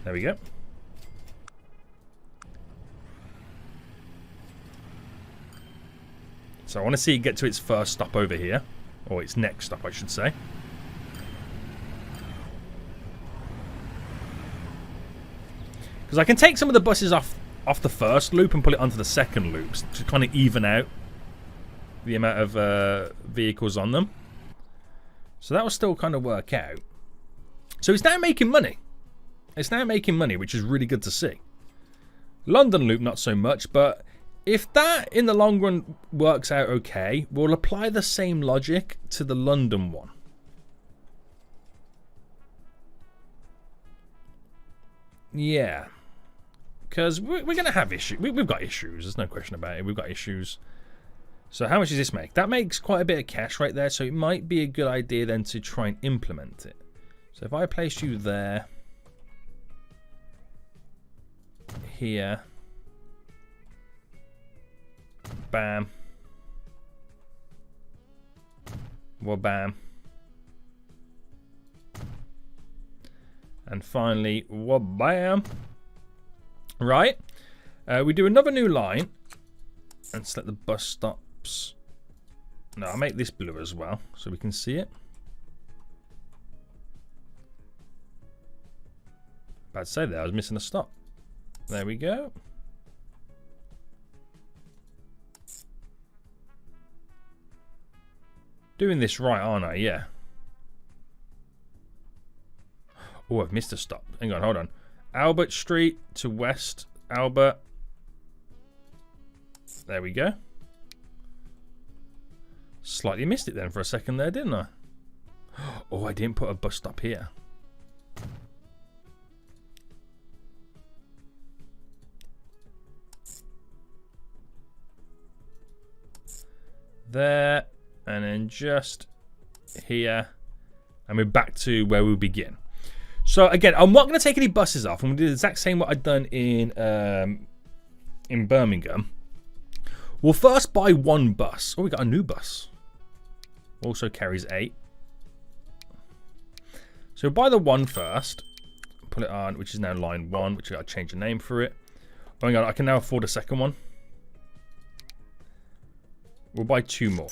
There we go. So I want to see it get to its first stop over here. Or its next stop, I should say. Because I can take some of the buses off the first loop and put it onto the second loops to kind of even out the amount of vehicles on them. So that will still kind of work out. So it's now making money. It's now making money, which is really good to see. London loop, not so much, but if that in the long run works out okay, we'll apply the same logic to the London one. Yeah. Because we're going to have issues. We've got issues. There's no question about it. We've got issues. So how much does this make? That makes quite a bit of cash right there. So it might be a good idea then to try and implement it. So if I place you there. Here. Bam. Wabam. And finally, wabam. Right. We do another new line. And select the bus stops. No, I'll make this blue as well so we can see it. About to say there, I was missing a stop. There we go. doing this right, aren't I? Yeah. Oh, I've missed a stop. Hang on, hold on. Albert Street to West Albert. There we go. Slightly missed it then for a second there, didn't I? Oh, I didn't put a bus stop here. There, and then just here, and we're back to where we begin. So again, I'm not going to take any buses off. I'm going to do the exact same what I've done in Birmingham. We'll first buy one bus. Oh, we got a new bus. Also carries 8. So buy the one first. Put it on, which is now line 1, which I got to change the name for it. Oh my god, I can now afford a second one. We'll buy 2 more.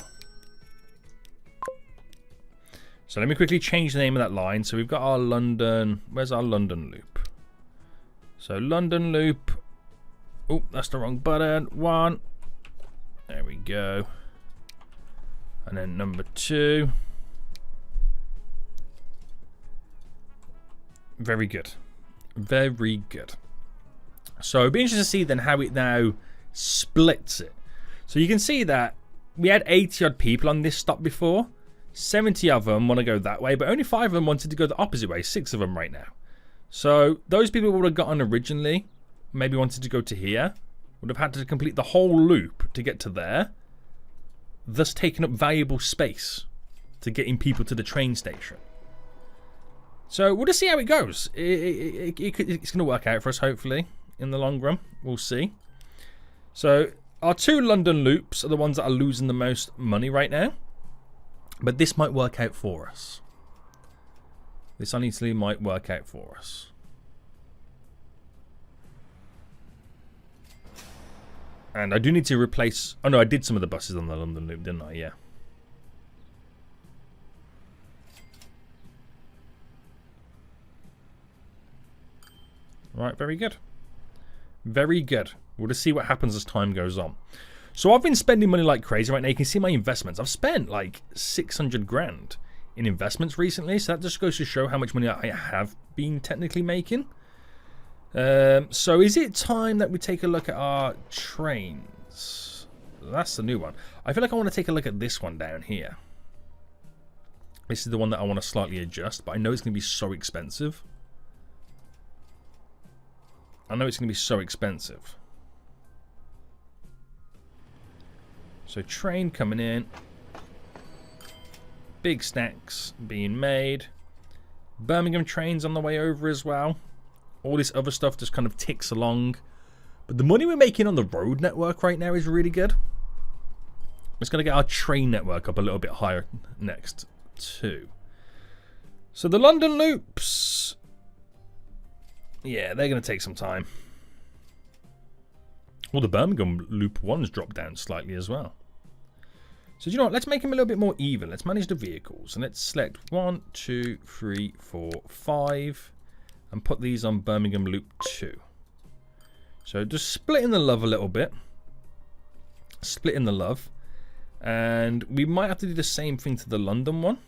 So let me quickly change the name of that line. So we've got our London. Where's our London loop? So London loop. Oh, that's the wrong button. 1. There we go. And then number 2. Very good. Very good. So it'll be interesting to see then how it now splits it. So you can see that we had 80 odd people on this stop before. 70 of them want to go that way, but only 5 of them wanted to go the opposite way. 6 of them right now. So those people would have gotten originally, maybe wanted to go to here, would have had to complete the whole loop to get to there, thus taking up valuable space to getting people to the train station. So we'll just see how it goes. It's going to work out for us, hopefully, in the long run. We'll see. So our 2 London loops are the ones that are losing the most money right now. But this might work out for us. This honestly might work out for us. And I do need to replace... Oh no, I did some of the buses on the London loop, didn't I? Yeah. Right, very good. Very good. We'll just see what happens as time goes on. So I've been spending money like crazy right now. You can see my investments. I've spent like 600 grand in investments recently. So that just goes to show how much money I have been technically making. So is it time that we take a look at our trains? That's the new one. I feel like I want to take a look at this one down here. This is the one that I want to slightly adjust, but I know it's going to be so expensive. I know it's going to be so expensive. So train coming in. Big stacks being made. Birmingham trains on the way over as well. All this other stuff just kind of ticks along. But the money we're making on the road network right now is really good. It's going to get our train network up a little bit higher next too. So the London loops. Yeah, they're going to take some time. Well, the Birmingham loop 1's dropped down slightly as well. So do you know what? Let's make them a little bit more even. Let's manage the vehicles. And let's select 1, 2, 3, 4, 5. And put these on Birmingham loop 2. So just splitting the love a little bit. Splitting the love. And we might have to do the same thing to the London one.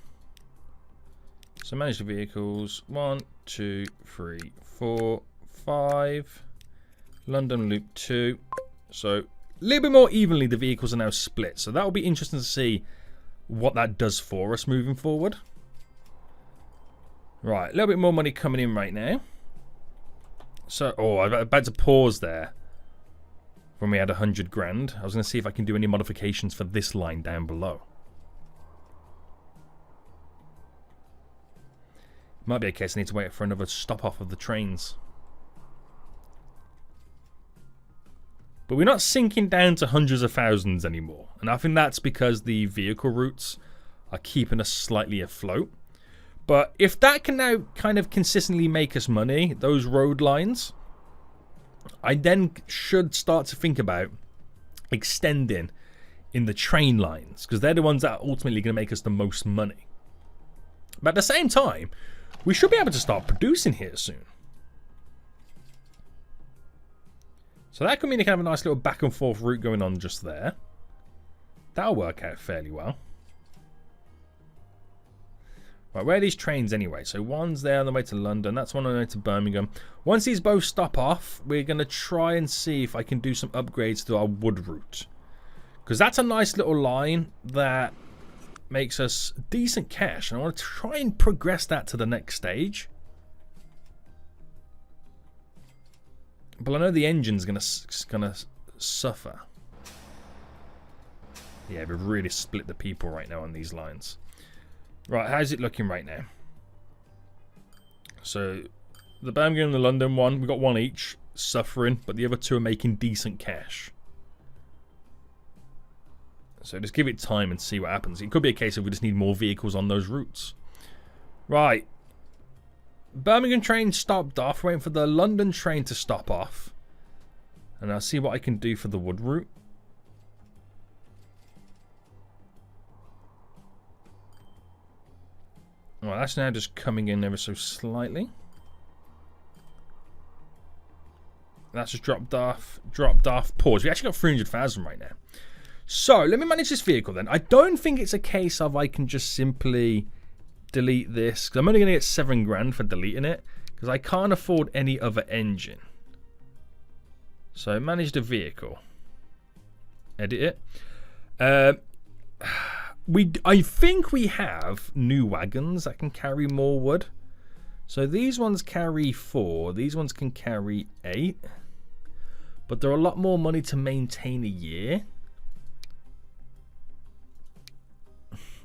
So manage the vehicles. 1, 2, 3, 4, 5. London loop 2. So a little bit more evenly the vehicles are now split. So that will be interesting to see what that does for us moving forward. Right, a little bit more money coming in right now. So, oh, I'm about to pause there when we had 100 grand. I was going to see if I can do any modifications for this line down below. Might be a case I need to wait for another stop off of the trains. But we're not sinking down to hundreds of thousands anymore. And I think that's because the vehicle routes are keeping us slightly afloat. But if that can now kind of consistently make us money, those road lines, I then should start to think about extending in the train lines, because they're the ones that are ultimately going to make us the most money. But at the same time, we should be able to start producing here soon. So that could mean you can have a nice little back and forth route going on just there. That'll work out fairly well. Right, where are these trains anyway? So one's there on the way to London. That's one on the way to Birmingham. Once these both stop off, we're going to try and see if I can do some upgrades to our wood route. Because that's a nice little line that makes us decent cash. And I want to try and progress that to the next stage. But I know the engine's gonna suffer. Yeah, we've really split the people right now on these lines. Right, how's it looking right now? So, the Birmingham and the London one, we got one each, suffering, but the other two are making decent cash. So just give it time and see what happens. It could be a case of we just need more vehicles on those routes. Right. Birmingham train stopped off, waiting for the London train to stop off. And I'll see what I can do for the wood route. Well, that's now just coming in ever so slightly. That's just dropped off, pause. We actually got 300,000 right now. So, let me manage this vehicle then. I don't think it's a case of I can just simply delete this. Because I'm only going to get 7 grand for deleting it. Because I can't afford any other engine. So, manage the vehicle. Edit it. I think we have new wagons that can carry more wood. So, these ones carry 4. These ones can carry 8. But they're a lot more money to maintain a year.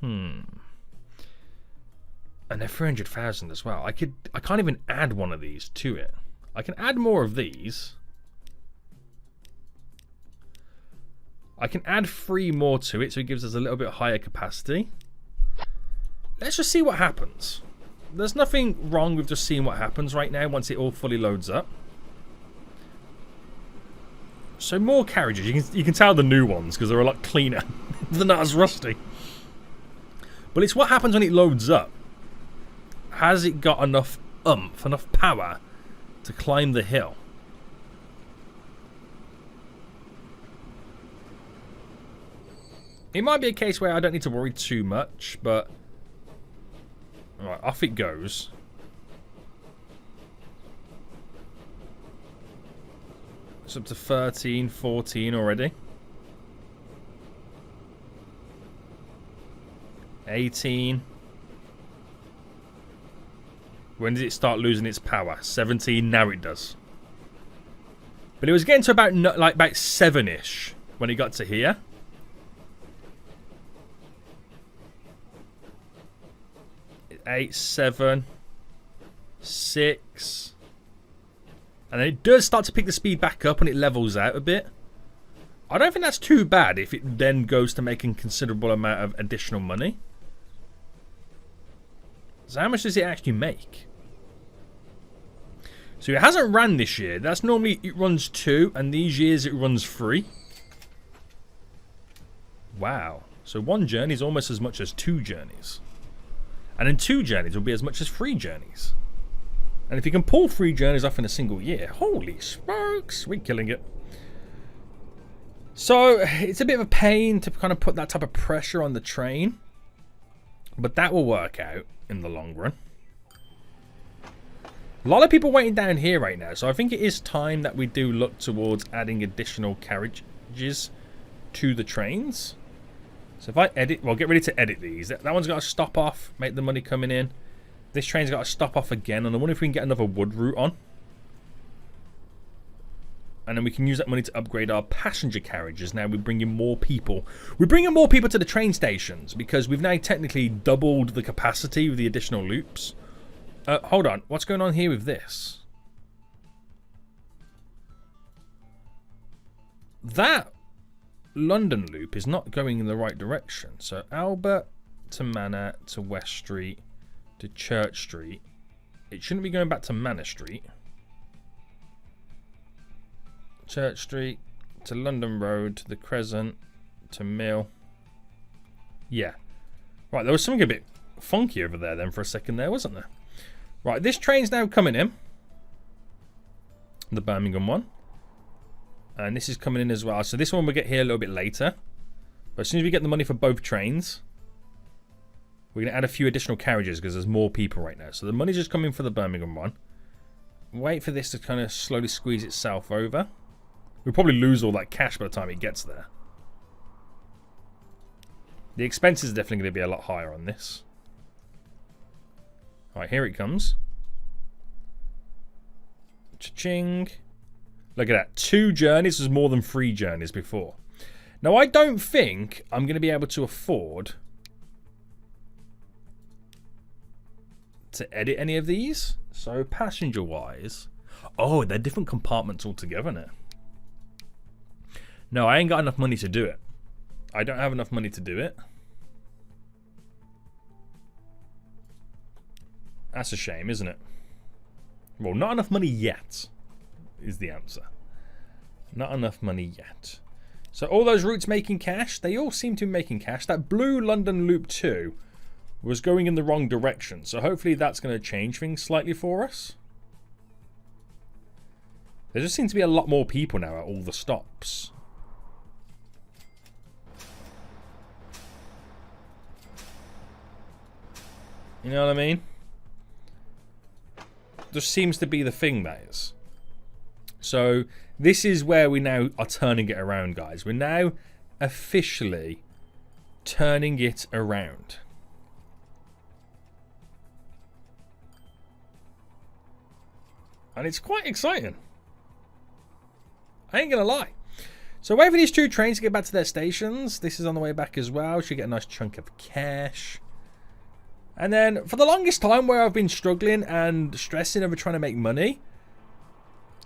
And they're 300,000 as well. I can't even add one of these to it. I can add more of these. I can add 3 more to it, so it gives us a little bit higher capacity. Let's just see what happens. There's nothing wrong with just seeing what happens right now once it all fully loads up. So more carriages. You can tell the new ones because they're a lot cleaner. They're not as rusty. But it's what happens when it loads up. Has it got enough oomph, enough power to climb the hill? It might be a case where I don't need to worry too much, but... Alright, off it goes. It's up to 13, 14 already. 18. When did it start losing its power? 17. Now it does. But it was getting to about 7-ish when it got to here. Eight, 7, 6. And then it does start to pick the speed back up when it levels out a bit. I don't think that's too bad if it then goes to making considerable amount of additional money. So how much does it actually make? So it hasn't ran this year. That's normally it runs 2, and these years it runs 3. Wow. So 1 journey is almost as much as 2 journeys. And then 2 journeys will be as much as 3 journeys. And if you can pull 3 journeys off in a single year, holy smokes, we're killing it. So it's a bit of a pain to kind of put that type of pressure on the train. But that will work out in the long run. A lot of people waiting down here right now. So I think it is time that we do look towards adding additional carriages to the trains. So if I edit, well, get ready to edit these. That one's got to stop off, make the money coming in. This train's got to stop off again. And I wonder if we can get another wood route on. And then we can use that money to upgrade our passenger carriages. Now we're bringing more people. We're bringing more people to the train stations because we've now technically doubled the capacity with the additional loops. Hold on. What's going on here with this? That London loop is not going in the right direction. So Albert to Manor to West Street to Church Street. It shouldn't be going back to Manor Street. Church Street to London Road to the Crescent to Mill. Yeah. Right, there was something a bit funky over there then for a second there, wasn't there? Right, this train's now coming in. The Birmingham one. And this is coming in as well. So this one will get here a little bit later. But as soon as we get the money for both trains, We're going to add a few additional carriages because there's more people right now. So the money's just coming for the Birmingham one. Wait for this to kind of slowly squeeze itself over. We'll probably lose all that cash by the time it gets there. The expenses are definitely going to be a lot higher on this. Alright, here it comes. Cha-ching. Look at that. 2 journeys was more than 3 journeys before. Now, I don't think I'm going to be able to afford to edit any of these. So, passenger-wise... Oh, they're different compartments altogether now. No, I ain't got enough money to do it. I don't have enough money to do it. That's a shame, isn't it? Well, not enough money yet is the answer. Not enough money yet. So all those routes making cash, they all seem to be making cash. That blue London Loop 2 was going in the wrong direction. So hopefully that's going to change things slightly for us. There just seems to be a lot more people now at all the stops. You know what I mean? Just seems to be the thing, that is. So this is where we now are turning it around, guys. We're now officially turning it around. And it's quite exciting. I ain't gonna lie. So wait for these 2 trains to get back to their stations. This is on the way back as well. Should get a nice chunk of cash. And then, for the longest time where I've been struggling and stressing over trying to make money,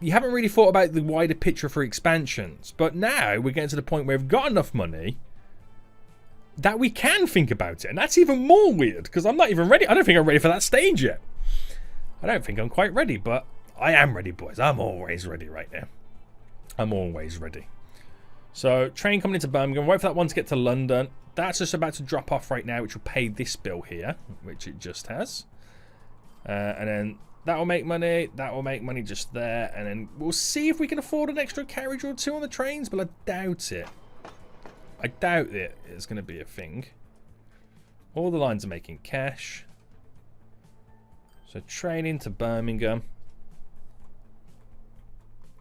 you haven't really thought about the wider picture for expansions. But now, we're getting to the point where we've got enough money that we can think about it. And that's even more weird, because I'm not even ready. I don't think I'm ready for that stage yet. I don't think I'm quite ready, but I am ready, boys. I'm always ready right now. I'm always ready. So, train coming into Birmingham. Wait for that one to get to London. That's just about to drop off right now, which will pay this bill here, which it just has. And then that will make money. That will make money just there. And then we'll see if we can afford an extra carriage or 2 on the trains, but I doubt it. I doubt it is going to be a thing. All the lines are making cash. So train into Birmingham.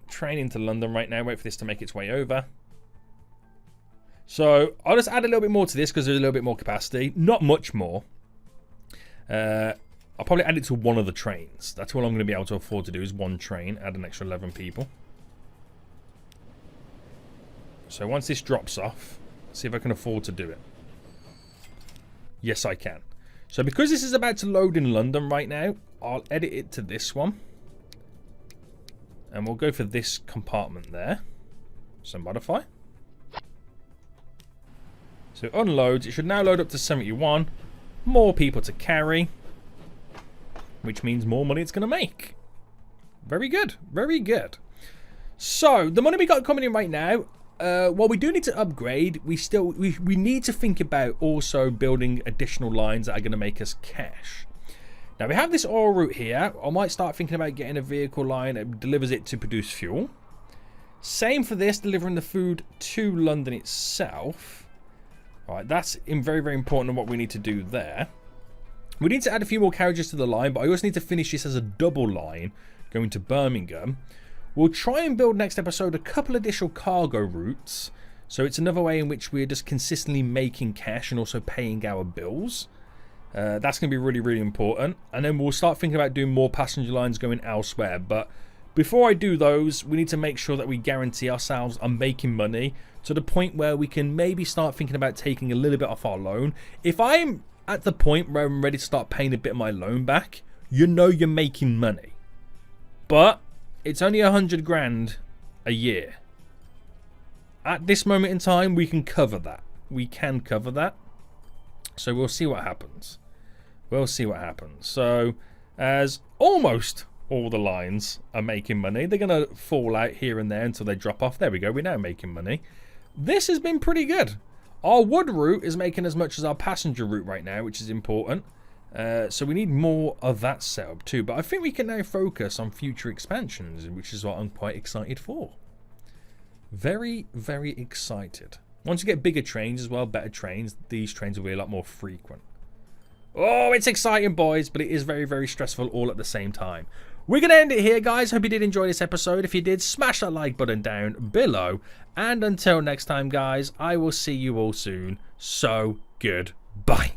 Train into London right now. Wait for this to make its way over. So I'll just add a little bit more to this because there's a little bit more capacity. Not much more. I'll probably add it to one of the trains. That's all I'm going to be able to afford to do is 1 train. Add an extra 11 people. So once this drops off, see if I can afford to do it. Yes, I can. So because this is about to load in London right now, I'll edit it to this one. And we'll go for this compartment there. So modify. So it unloads. It should now load up to 71. More people to carry. Which means more money it's going to make. Very good. Very good. So the money we got coming in right now. While we do need to upgrade, we need to think about also building additional lines that are going to make us cash. Now we have this oil route here. I might start thinking about getting a vehicle line that delivers it to produce fuel. Same for this, delivering the food to London itself. Alright, that's very, very important on what we need to do there. We need to add a few more carriages to the line, but I also need to finish this as a double line going to Birmingham. We'll try and build next episode a couple additional cargo routes. So it's another way in which we're just consistently making cash and also paying our bills. That's going to be really, really important. And then we'll start thinking about doing more passenger lines going elsewhere. But before I do those, we need to make sure that we guarantee ourselves are making money to the point where we can maybe start thinking about taking a little bit off our loan. If I'm at the point where I'm ready to start paying a bit of my loan back, you know you're making money. But it's only 100 grand a year. At this moment in time, we can cover that. We can cover that. So we'll see what happens. We'll see what happens. So as almost all the lines are making money, they're going to fall out here and there until they drop off. There we go. We're now making money. This has been pretty good. Our wood route is making as much as our passenger route right now, which is important. So we need more of that setup too. But I think we can now focus on future expansions, which is what I'm quite excited for. Very, very excited. Once you get bigger trains as well, better trains, these trains will be a lot more frequent. Oh, it's exciting, boys, but it is very, very stressful all at the same time. We're going to end it here, guys. Hope you did enjoy this episode. If you did, smash that like button down below. And until next time, guys, I will see you all soon. So, goodbye.